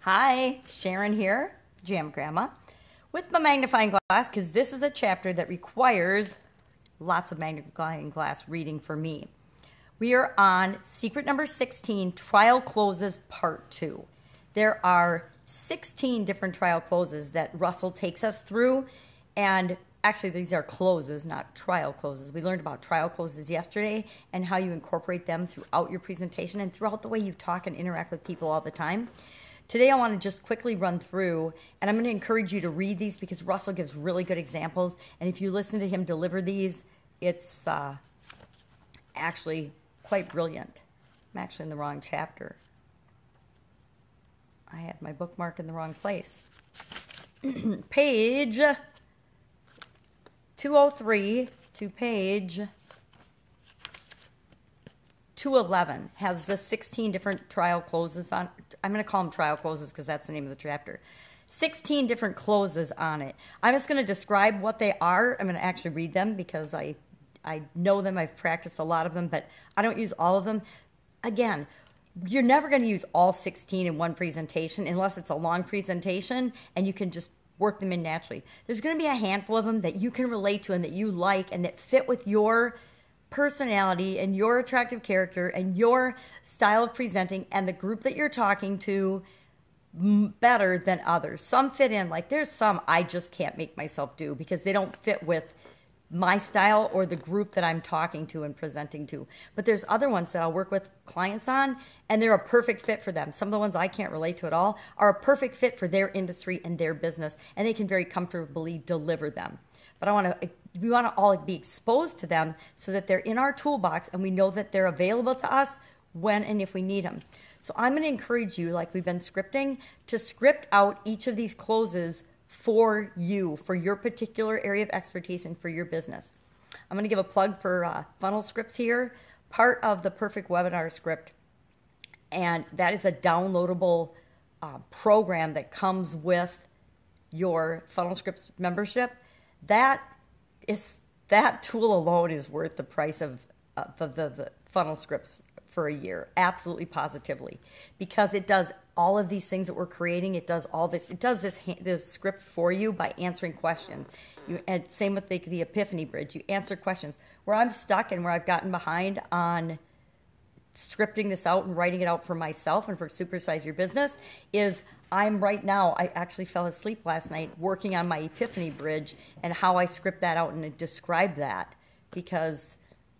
Hi, Sharon here, Pajama Gramma, with my magnifying glass, because this is a chapter that requires lots of magnifying glass reading for me. We are on secret number 16, trial closes part 2. There are 16 different trial closes that Russell takes us through, and actually these are closes, not trial closes. We learned about trial closes yesterday and how you incorporate them throughout your presentation and throughout the way you talk and interact with people all the time. Today I want to just quickly run through, and I'm going to encourage you to read these because Russell gives really good examples, and if you listen to him deliver these, it's actually quite brilliant. I'm actually in the wrong chapter. I had my bookmark in the wrong place. Page 203 to page 211 has the 16 different trial closes on. I'm going to call them trial closes because that's the name of the chapter. 16 different closes on it. I'm just going to describe what they are. I'm going to actually read them because I know them. I've practiced a lot of them, but I don't use all of them. Again, you're never going to use all 16 in one presentation unless it's a long presentation and you can just work them in naturally. There's going to be a handful of them that you can relate to and that you like and that fit with your personality and your attractive character and your style of presenting and the group that you're talking to better than others. Some fit in, like there's some I just can't make myself do because they don't fit with my style or the group that I'm talking to and presenting to. But there's other ones that I'll work with clients on, and they're a perfect fit for them. Some of the ones I can't relate to at all are a perfect fit for their industry and their business, and they can very comfortably deliver them. But we want to all be exposed to them so that they're in our toolbox and we know that they're available to us when and if we need them. So I'm going to encourage you, like we've been scripting, to script out each of these closes for you, for your particular area of expertise and for your business. I'm going to give a plug for funnel scripts here, part of the Perfect Webinar script, and that is a downloadable program that comes with your funnel scripts membership. That tool alone is worth the price of the funnel scripts for a year, absolutely positively, because it does all of these things that we're creating. It does all this. It does this script for you by answering questions. And same with the Epiphany Bridge. You answer questions. Where I'm stuck and where I've gotten behind on scripting this out and writing it out for myself and for Supersize Your Business is I'm right now, I actually fell asleep last night working on my Epiphany Bridge and how I script that out and describe that, because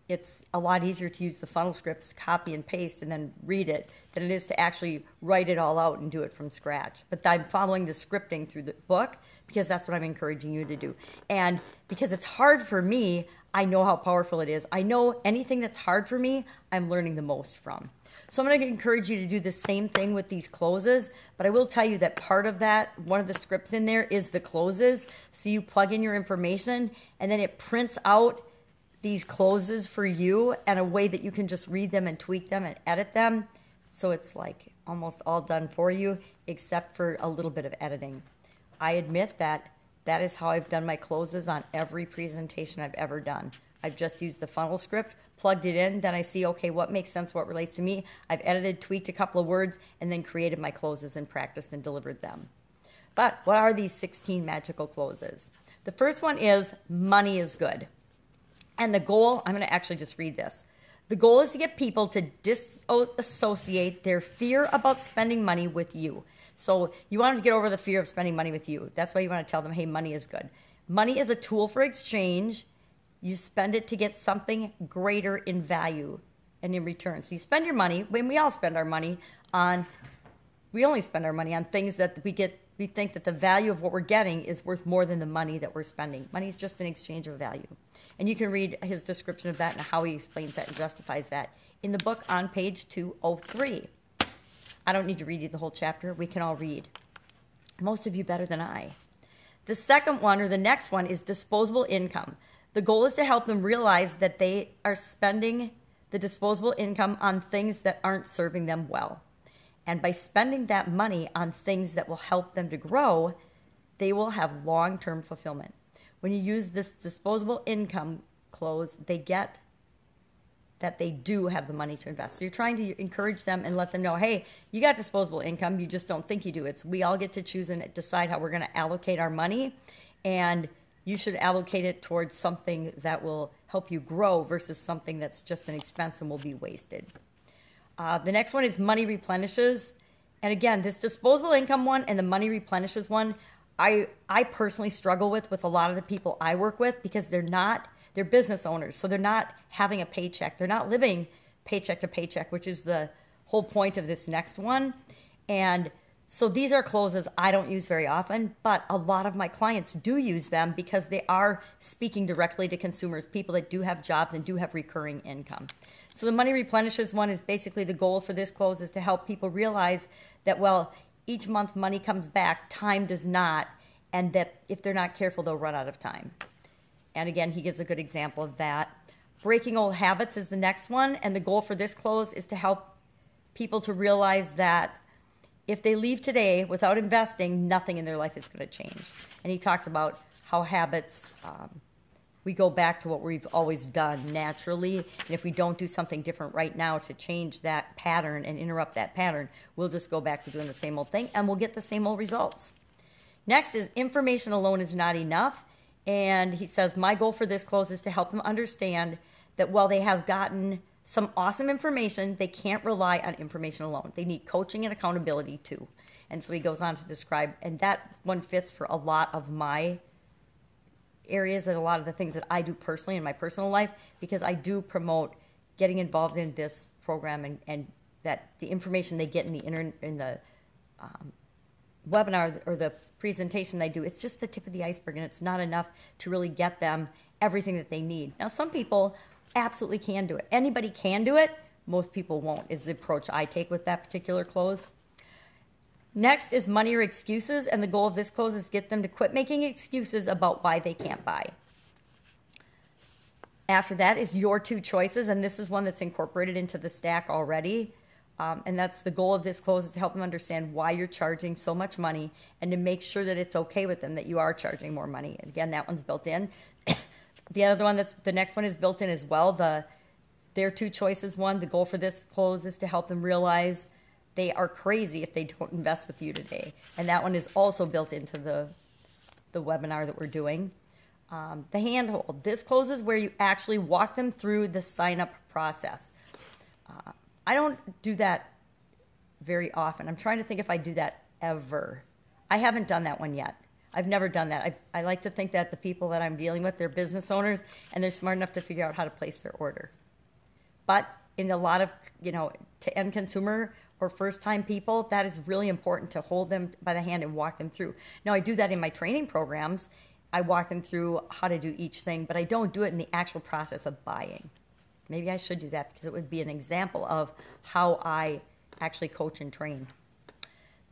it's a lot easier to use the funnel scripts, copy and paste, and then read it than it is to actually write it all out and do it from scratch. But I'm following the scripting through the book because that's what I'm encouraging you to do. And because it's hard for me, I know how powerful it is. I know anything that's hard for me, I'm learning the most from. So I'm going to encourage you to do the same thing with these closes, but I will tell you that part of that, one of the scripts in there is the closes. So you plug in your information and then it prints out these closes for you and a way that you can just read them and tweak them and edit them. So it's like almost all done for you except for a little bit of editing. I admit that that is how I've done my closes on every presentation I've ever done. I've just used the funnel script, plugged it in, then I see, okay, what makes sense, what relates to me. I've edited, tweaked a couple of words, and then created my closes and practiced and delivered them. But what are these 16 magical closes? The first one is money is good. And the goal, I'm going to actually just read this. The goal is to get people to disassociate their fear about spending money with you. So you want them to get over the fear of spending money with you. That's why you want to tell them, hey, money is good. Money is a tool for exchange. You spend it to get something greater in value and in return. So you spend your money, when we all spend our money on, we only spend our money on things that we think that the value of what we're getting is worth more than the money that we're spending. Money is just an exchange of value. And you can read his description of that and how he explains that and justifies that in the book on page 203. I don't need to read you the whole chapter. We can all read. Most of you better than I. The second one, or the next one, is disposable income. The goal is to help them realize that they are spending the disposable income on things that aren't serving them well. And by spending that money on things that will help them to grow, they will have long-term fulfillment. When you use this disposable income close, they get that they do have the money to invest. So you're trying to encourage them and let them know, hey, you got disposable income. You just don't think you do. We all get to choose and decide how we're going to allocate our money. And you should allocate it towards something that will help you grow versus something that's just an expense and will be wasted. The next one is money replenishes. And again, this disposable income one and the money replenishes one, I personally struggle with a lot of the people I work with because they're business owners. So they're not having a paycheck. They're not living paycheck to paycheck, which is the whole point of this next one. And so these are closes I don't use very often, but a lot of my clients do use them because they are speaking directly to consumers, people that do have jobs and do have recurring income. So the money replenishes one is basically the goal for this close is to help people realize that, well, each month money comes back, time does not, and that if they're not careful, they'll run out of time. And again, he gives a good example of that. Breaking old habits is the next one, and the goal for this close is to help people to realize that if they leave today without investing, nothing in their life is going to change. And he talks about how habits, we go back to what we've always done naturally. And if we don't do something different right now to change that pattern and interrupt that pattern, we'll just go back to doing the same old thing and we'll get the same old results. Next is information alone is not enough. And he says, my goal for this close is to help them understand that while they have gotten some awesome information, they can't rely on information alone. They need coaching and accountability too. And so he goes on to describe, and that one fits for a lot of my areas and a lot of the things that I do personally in my personal life, because I do promote getting involved in this program and that the information they get in the webinar or the presentation they do, it's just the tip of the iceberg, and it's not enough to really get them everything that they need. Now, some people absolutely can do it. Anybody can do it. Most people won't, is the approach I take with that particular close. Next is money or excuses, and the goal of this close is to get them to quit making excuses about why they can't buy. After that is your two choices, and this is one that's incorporated into the stack already. And that's the goal of this close is to help them understand why you're charging so much money and to make sure that it's okay with them that you are charging more money. And again, that one's built in. The next one is built in as well. Their two choices one, the goal for this close is to help them realize they are crazy if they don't invest with you today. And that one is also built into the webinar that we're doing. The handhold. This close is where you actually walk them through the sign-up process. I don't do that very often. I'm trying to think if I do that ever. I haven't done that one yet. I've never done that. I like to think that the people that I'm dealing with, they're business owners, and they're smart enough to figure out how to place their order. But in a lot of, to end consumer or first-time people, that is really important to hold them by the hand and walk them through. Now, I do that in my training programs. I walk them through how to do each thing, but I don't do it in the actual process of buying. Maybe I should do that because it would be an example of how I actually coach and train.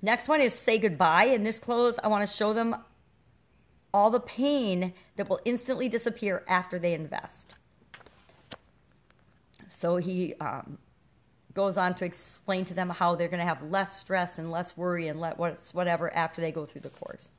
Next one is say goodbye. In this close, I want to show them all the pain that will instantly disappear after they invest. So he goes on to explain to them how they're going to have less stress and less worry and whatever after they go through the course.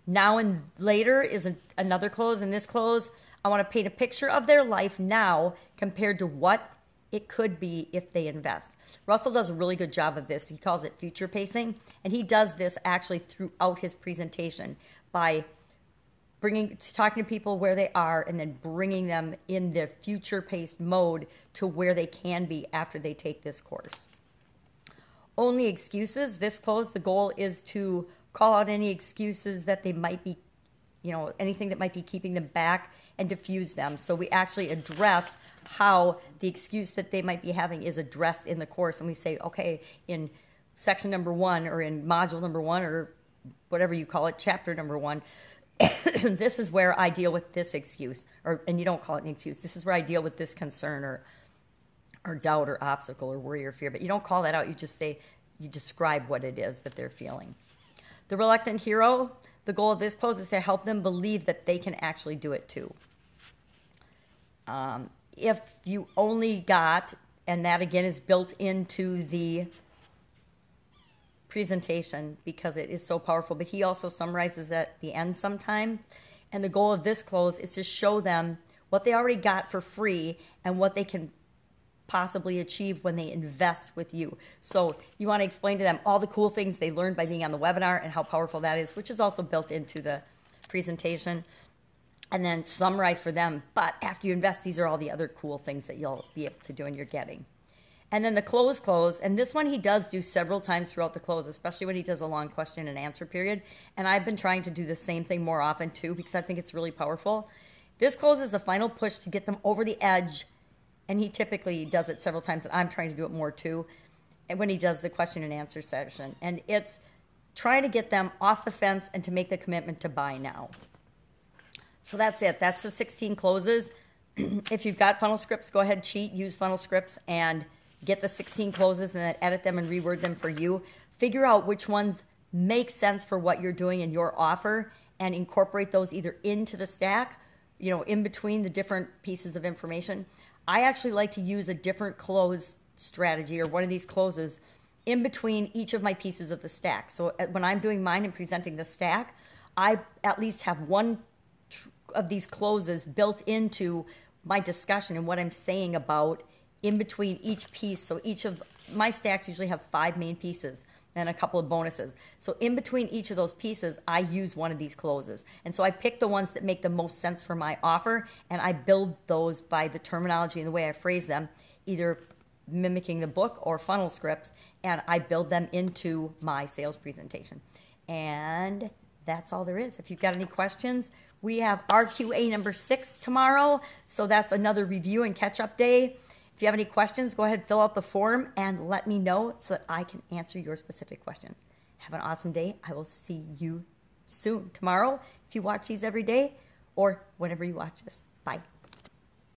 Now and later is another close. In this close, I want to paint a picture of their life now compared to what it could be if they invest. Russell does a really good job of this. He calls it future pacing, and he does this actually throughout his presentation by talking to people where they are and then bringing them in the future-paced mode to where they can be after they take this course. Only excuses. This close, the goal is to call out any excuses that they might be, anything that might be keeping them back and diffuse them. So we actually address how the excuse that they might be having is addressed in the course. And we say, okay, in section number 1 or in module number 1 or whatever you call it, chapter number 1, this is where I deal with this excuse. And you don't call it an excuse. This is where I deal with this concern or doubt or obstacle or worry or fear. But you don't call that out. You just say, you describe what it is that they're feeling. The reluctant hero, the goal of this close is to help them believe that they can actually do it too. If you only got, and that again is built into the presentation because it is so powerful, but he also summarizes at the end sometime. And the goal of this close is to show them what they already got for free and what they can possibly achieve when they invest with you. So you want to explain to them all the cool things they learned by being on the webinar and how powerful that is, which is also built into the presentation, and then summarize for them. But after you invest, these are all the other cool things that you'll be able to do and you're getting. And then the close, and this one he does do several times throughout the close, especially when he does a long question and answer period. And I've been trying to do the same thing more often too, because I think it's really powerful. This close is a final push to get them over the edge, and he typically does it several times, and I'm trying to do it more too, and when he does the question and answer session. And it's trying to get them off the fence and to make the commitment to buy now. So that's it. That's the 16 closes. If you've got funnel scripts, go ahead, cheat, use funnel scripts, and get the 16 closes and then edit them and reword them for you. Figure out which ones make sense for what you're doing in your offer and incorporate those either into the stack, in between the different pieces of information. I actually like to use a different close strategy or one of these closes in between each of my pieces of the stack. So when I'm doing mine and presenting the stack, I at least have one of these closes built into my discussion and what I'm saying about in between each piece. So each of my stacks usually have 5 main pieces and a couple of bonuses. So in between each of those pieces, I use one of these closes. And so I pick the ones that make the most sense for my offer, and I build those by the terminology and the way I phrase them, either mimicking the book or funnel scripts, and I build them into my sales presentation. And that's all there is. If you've got any questions, we have RQA number 6 tomorrow. So that's another review and catch-up day. If you have any questions, go ahead, fill out the form, and let me know so that I can answer your specific questions. Have an awesome day. I will see you soon tomorrow if you watch these every day or whenever you watch this. Bye.